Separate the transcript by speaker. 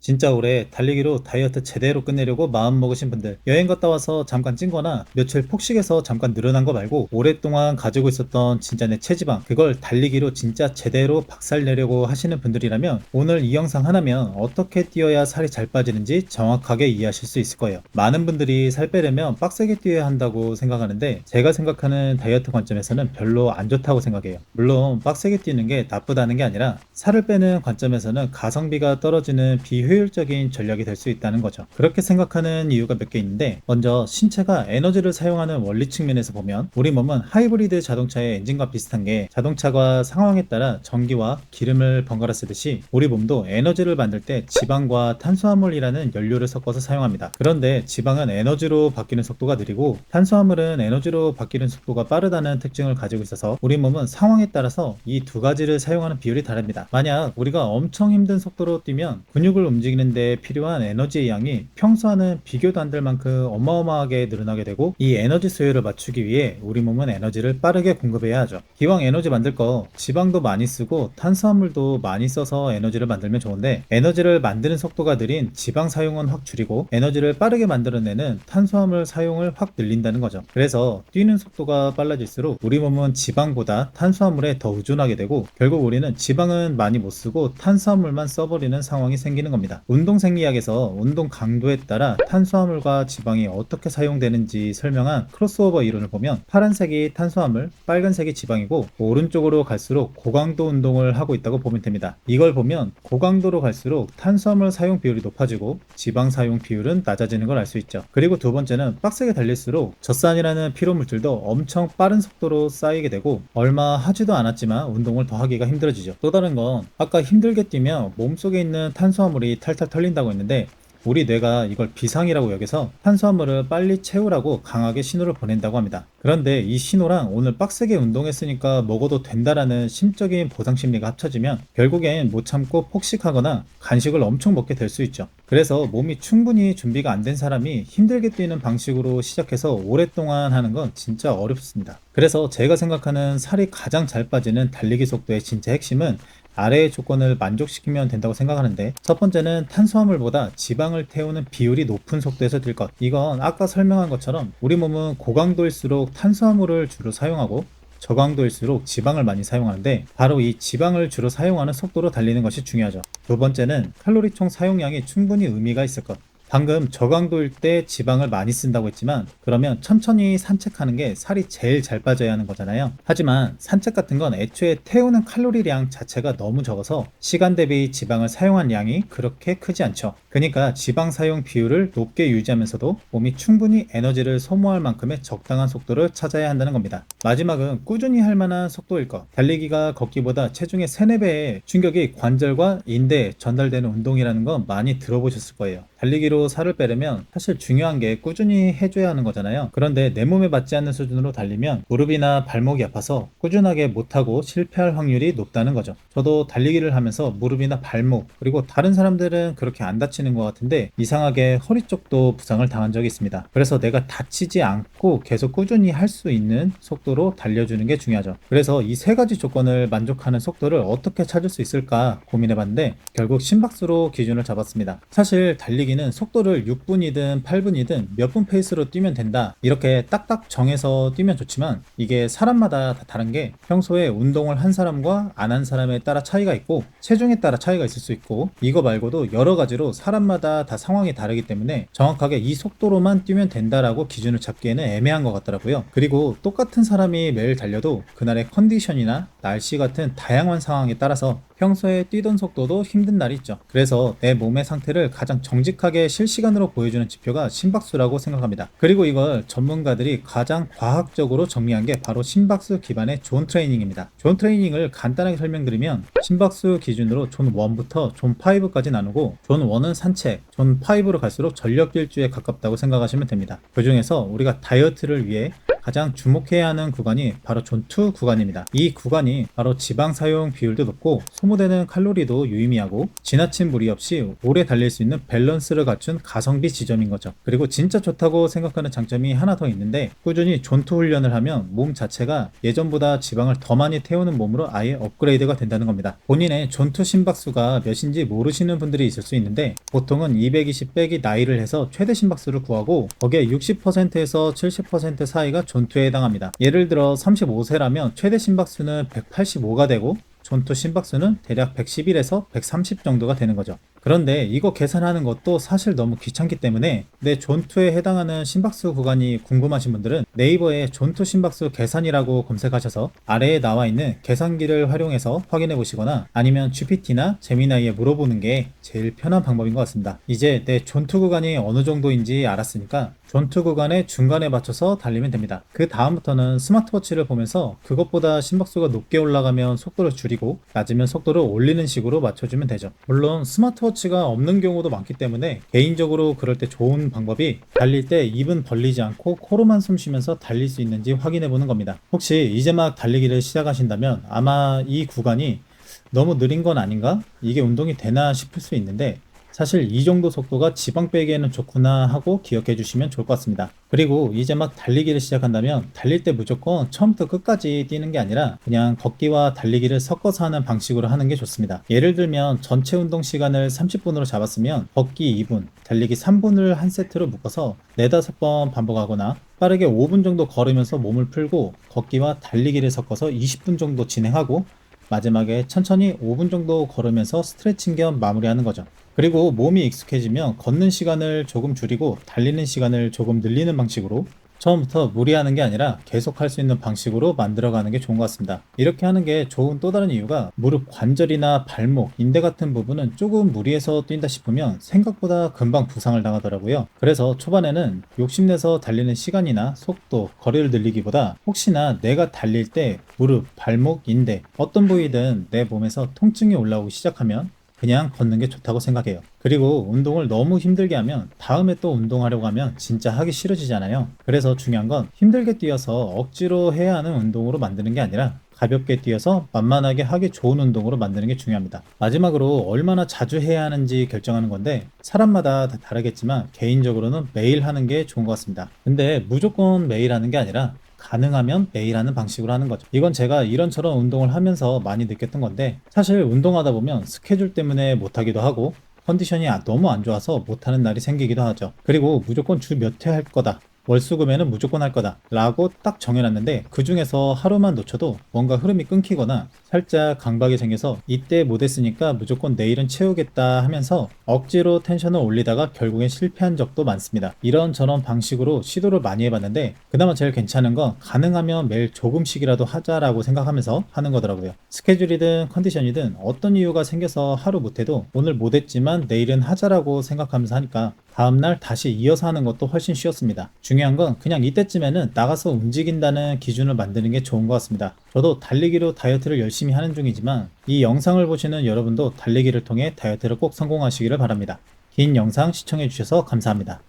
Speaker 1: 진짜 올해 달리기로 다이어트 제대로 끝내려고 마음먹으신 분들, 여행 갔다 와서 잠깐 찐거나 며칠 폭식해서 잠깐 늘어난 거 말고 오랫동안 가지고 있었던 진짜 내 체지방, 그걸 달리기로 진짜 제대로 박살내려고 하시는 분들이라면 오늘 이 영상 하나면 어떻게 뛰어야 살이 잘 빠지는지 정확하게 이해하실 수 있을 거예요. 많은 분들이 살 빼려면 빡세게 뛰어야 한다고 생각하는데, 제가 생각하는 다이어트 관점에서는 별로 안 좋다고 생각해요. 물론 빡세게 뛰는 게 나쁘다는 게 아니라 살을 빼는 관점에서는 가성비가 떨어지는 비효율적인 전략이 될 수 있다는 거죠. 그렇게 생각하는 이유가 몇 개 있는데, 먼저 신체가 에너지를 사용하는 원리 측면에서 보면 우리 몸은 하이브리드 자동차의 엔진과 비슷한 게, 자동차가 상황에 따라 전기와 기름을 번갈아 쓰듯이 우리 몸도 에너지를 만들 때 지방과 탄수화물이라는 연료를 섞어서 사용합니다. 그런데 지방은 에너지로 바뀌는 속도가 느리고 탄수화물은 에너지로 바뀌는 속도가 빠르다는 특징을 가지고 있어서 우리 몸은 상황에 따라서 이 두 가지를 사용하는 비율이 다릅니다. 만약 우리가 엄청 힘든 속도로 뛰면 근육을 움직이는데 필요한 에너지의 양이 평소와는 비교도 안 될 만큼 어마어마하게 늘어나게 되고, 이 에너지 수요를 맞추기 위해 우리 몸은 에너지를 빠르게 공급해야 하죠. 기왕 에너지 만들 거 지방도 많이 쓰고 탄수화물도 많이 써서 에너지를 만들면 좋은데, 에너지를 만드는 속도가 느린 지방 사용은 확 줄이고 에너지를 빠르게 만들어내는 탄수화물 사용을 확 늘린다는 거죠. 그래서 뛰는 속도가 빨라질수록 우리 몸은 지방보다 탄수화물에 더 의존하게 되고, 결국 우리는 지방은 많이 못 쓰고 탄수화물만 써버리는 상황이 생기는 겁니다. 운동생리학에서 운동 강도에 따라 탄수화물과 지방이 어떻게 사용되는지 설명한 크로스오버 이론을 보면, 파란색이 탄수화물, 빨간색이 지방이고 오른쪽으로 갈수록 고강도 운동을 하고 있다고 보면 됩니다. 이걸 보면 고강도로 갈수록 탄수화물 사용 비율이 높아지고 지방 사용 비율은 낮아지는 걸 알 수 있죠. 그리고 두 번째는 빡세게 달릴수록 젖산이라는 피로물질도 엄청 빠른 속도로 쌓이게 되고, 얼마 하지도 않았지만 운동을 더 하기가 힘들어지죠. 또 다른 건, 아까 힘들게 뛰면 몸속에 있는 탄수화물이 탈탈 털린다고 했는데, 우리 뇌가 이걸 비상이라고 여겨서 탄수화물을 빨리 채우라고 강하게 신호를 보낸다고 합니다. 그런데 이 신호랑 오늘 빡세게 운동했으니까 먹어도 된다라는 심적인 보상 심리가 합쳐지면 결국엔 못 참고 폭식하거나 간식을 엄청 먹게 될 수 있죠. 그래서 몸이 충분히 준비가 안 된 사람이 힘들게 뛰는 방식으로 시작해서 오랫동안 하는 건 진짜 어렵습니다. 그래서 제가 생각하는 살이 가장 잘 빠지는 달리기 속도의 진짜 핵심은 아래의 조건을 만족시키면 된다고 생각하는데, 첫 번째는 탄수화물보다 지방을 태우는 비율이 높은 속도에서 뛸 것. 이건 아까 설명한 것처럼 우리 몸은 고강도일수록 탄수화물을 주로 사용하고 저강도일수록 지방을 많이 사용하는데, 바로 이 지방을 주로 사용하는 속도로 달리는 것이 중요하죠. 두 번째는 칼로리 총 사용량이 충분히 의미가 있을 것. 방금 저강도일 때 지방을 많이 쓴다고 했지만, 그러면 천천히 산책하는 게 살이 제일 잘 빠져야 하는 거잖아요. 하지만 산책 같은 건 애초에 태우는 칼로리량 자체가 너무 적어서 시간 대비 지방을 사용한 양이 그렇게 크지 않죠. 그러니까 지방 사용 비율을 높게 유지하면서도 몸이 충분히 에너지를 소모할 만큼의 적당한 속도를 찾아야 한다는 겁니다. 마지막은 꾸준히 할 만한 속도일 것. 달리기가 걷기보다 체중의 3, 4배의 충격이 관절과 인대에 전달되는 운동이라는 건 많이 들어보셨을 거예요. 달리기로 살을 빼려면 사실 중요한 게 꾸준히 해줘야 하는 거잖아요. 그런데 내 몸에 맞지 않는 수준으로 달리면 무릎이나 발목이 아파서 꾸준하게 못하고 실패할 확률이 높다는 거죠. 저도 달리기를 하면서 무릎이나 발목, 그리고 다른 사람들은 그렇게 안 다치는 것 같은데 이상하게 허리 쪽도 부상을 당한 적이 있습니다. 그래서 내가 다치지 않고 계속 꾸준히 할 수 있는 속도로 달려주는 게 중요하죠. 그래서 이 세 가지 조건을 만족하는 속도를 어떻게 찾을 수 있을까 고민해봤는데, 결국 심박수로 기준을 잡았습니다. 사실 달리기는 속도를 6분이든 8분이든 몇 분 페이스로 뛰면 된다, 이렇게 딱딱 정해서 뛰면 좋지만, 이게 사람마다 다 다른 게, 평소에 운동을 한 사람과 안 한 사람에 따라 차이가 있고 체중에 따라 차이가 있을 수 있고, 이거 말고도 여러 가지로 사람마다 다 상황이 다르기 때문에 정확하게 이 속도로만 뛰면 된다라고 기준을 잡기에는 애매한 것 같더라고요. 그리고 똑같은 사람이 매일 달려도 그날의 컨디션이나 날씨 같은 다양한 상황에 따라서 평소에 뛰던 속도도 힘든 날이 있죠. 그래서 내 몸의 상태를 가장 정직하게 실시간으로 보여주는 지표가 심박수라고 생각합니다. 그리고 이걸 전문가들이 가장 과학적으로 정리한 게 바로 심박수 기반의 존 트레이닝입니다. 존 트레이닝을 간단하게 설명드리면, 심박수 기준으로 존 1부터 존 5까지 나누고, 존 1은 산책, 존 5로 갈수록 전력 질주에 가깝다고 생각하시면 됩니다. 그 중에서 우리가 다이어트를 위해 가장 주목해야 하는 구간이 바로 존 2 구간입니다. 이 구간이 이유만이 바로 지방 사용 비율도 높고 소모되는 칼로리도 유의미하고 지나친 무리 없이 오래 달릴 수 있는 밸런스를 갖춘 가성비 지점인 거죠. 그리고 진짜 좋다고 생각하는 장점이 하나 더 있는데 꾸준히 존투 훈련을 하면 몸 자체가 예전보다 지방을 더 많이 태우는 몸으로 아예 업그레이드가 된다는 겁니다. 본인의 존투 심박수가 몇인지 모르시는 분들이 있을 수 있는데 보통은 220 빼기 나이를 해서 최대 심박수를 구하고 거기에 60%에서 70% 사이가 존투에 해당합니다. 예를 들어 35세라면 최대 심박수는 185가 되고 존투 심박수는 대략 111에서 130 정도가 되는 거죠. 그런데 이거 계산하는 것도 사실 너무 귀찮기 때문에 내 존투에 해당하는 심박수 구간이 궁금하신 분들은 네이버에 존투 심박수 계산이라고 검색하셔서 아래에 나와 있는 계산기를 활용해서 확인해 보시거나 아니면 GPT나 제미나이에 물어보는 게 제일 편한 방법인 것 같습니다. 이제 내 존투 구간이 어느 정도인지 알았으니까 존투 구간의 중간에 맞춰서 달리면 됩니다. 그 다음부터는 스마트워치를 보면서 그것보다 심박수가 높게 올라가면 속도를 줄이고 낮으면 속도를 올리는 식으로 맞춰주면 되죠. 물론 스마트워치가 없는 경우도 많기 때문에 개인적으로 그럴 때 좋은 방법이 달릴 때 입은 벌리지 않고 코로만 숨 쉬면서 달릴 수 있는지 확인해 보는 겁니다. 혹시 이제 막 달리기를 시작하신다면 아마 이 구간이 너무 느린 건 아닌가? 이게 운동이 되나 싶을 수 있는데 사실 이 정도 속도가 지방 빼기에는 좋구나 하고 기억해 주시면 좋을 것 같습니다. 그리고 이제 막 달리기를 시작한다면 달릴 때 무조건 처음부터 끝까지 뛰는 게 아니라 그냥 걷기와 달리기를 섞어서 하는 방식으로 하는 게 좋습니다. 예를 들면 전체 운동 시간을 30분으로 잡았으면 걷기 2분, 달리기 3분을 한 세트로 묶어서 4-5번 반복하거나 빠르게 5분 정도 걸으면서 몸을 풀고 걷기와 달리기를 섞어서 20분 정도 진행하고 마지막에 천천히 5분 정도 걸으면서 스트레칭 겸 마무리하는 거죠. 그리고 몸이 익숙해지면 걷는 시간을 조금 줄이고 달리는 시간을 조금 늘리는 방식으로 처음부터 무리하는 게 아니라 계속 할 수 있는 방식으로 만들어가는 게 좋은 것 같습니다. 이렇게 하는 게 좋은 또 다른 이유가 무릎 관절이나 발목, 인대 같은 부분은 조금 무리해서 뛴다 싶으면 생각보다 금방 부상을 당하더라고요. 그래서 초반에는 욕심내서 달리는 시간이나 속도, 거리를 늘리기보다 혹시나 내가 달릴 때 무릎, 발목, 인대 어떤 부위든 내 몸에서 통증이 올라오기 시작하면 그냥 걷는 게 좋다고 생각해요. 그리고 운동을 너무 힘들게 하면 다음에 또 운동하려고 하면 진짜 하기 싫어지잖아요. 그래서 중요한 건 힘들게 뛰어서 억지로 해야 하는 운동으로 만드는 게 아니라 가볍게 뛰어서 만만하게 하기 좋은 운동으로 만드는 게 중요합니다. 마지막으로 얼마나 자주 해야 하는지 결정하는 건데 사람마다 다 다르겠지만 개인적으로는 매일 하는 게 좋은 것 같습니다. 근데 무조건 매일 하는 게 아니라 가능하면 매일 하는 방식으로 하는 거죠. 이건 제가 이런저런 운동을 하면서 많이 느꼈던 건데 사실 운동하다 보면 스케줄 때문에 못하기도 하고 컨디션이 너무 안 좋아서 못하는 날이 생기기도 하죠. 그리고 무조건 주 몇 회 할 거다, 월수금에는 무조건 할 거다 라고 딱 정해놨는데 그 중에서 하루만 놓쳐도 뭔가 흐름이 끊기거나 살짝 강박이 생겨서 이때 못했으니까 무조건 내일은 채우겠다 하면서 억지로 텐션을 올리다가 결국엔 실패한 적도 많습니다. 이런저런 방식으로 시도를 많이 해봤는데 그나마 제일 괜찮은 건 가능하면 매일 조금씩이라도 하자라고 생각하면서 하는 거더라고요. 스케줄이든 컨디션이든 어떤 이유가 생겨서 하루 못해도 오늘 못했지만 내일은 하자라고 생각하면서 하니까 다음날 다시 이어서 하는 것도 훨씬 쉬웠습니다. 중요한 건 그냥 이때쯤에는 나가서 움직인다는 기준을 만드는 게 좋은 것 같습니다. 저도 달리기로 다이어트를 열심히 하는 중이지만 이 영상을 보시는 여러분도 달리기를 통해 다이어트를 꼭 성공하시기를 바랍니다. 긴 영상 시청해 주셔서 감사합니다.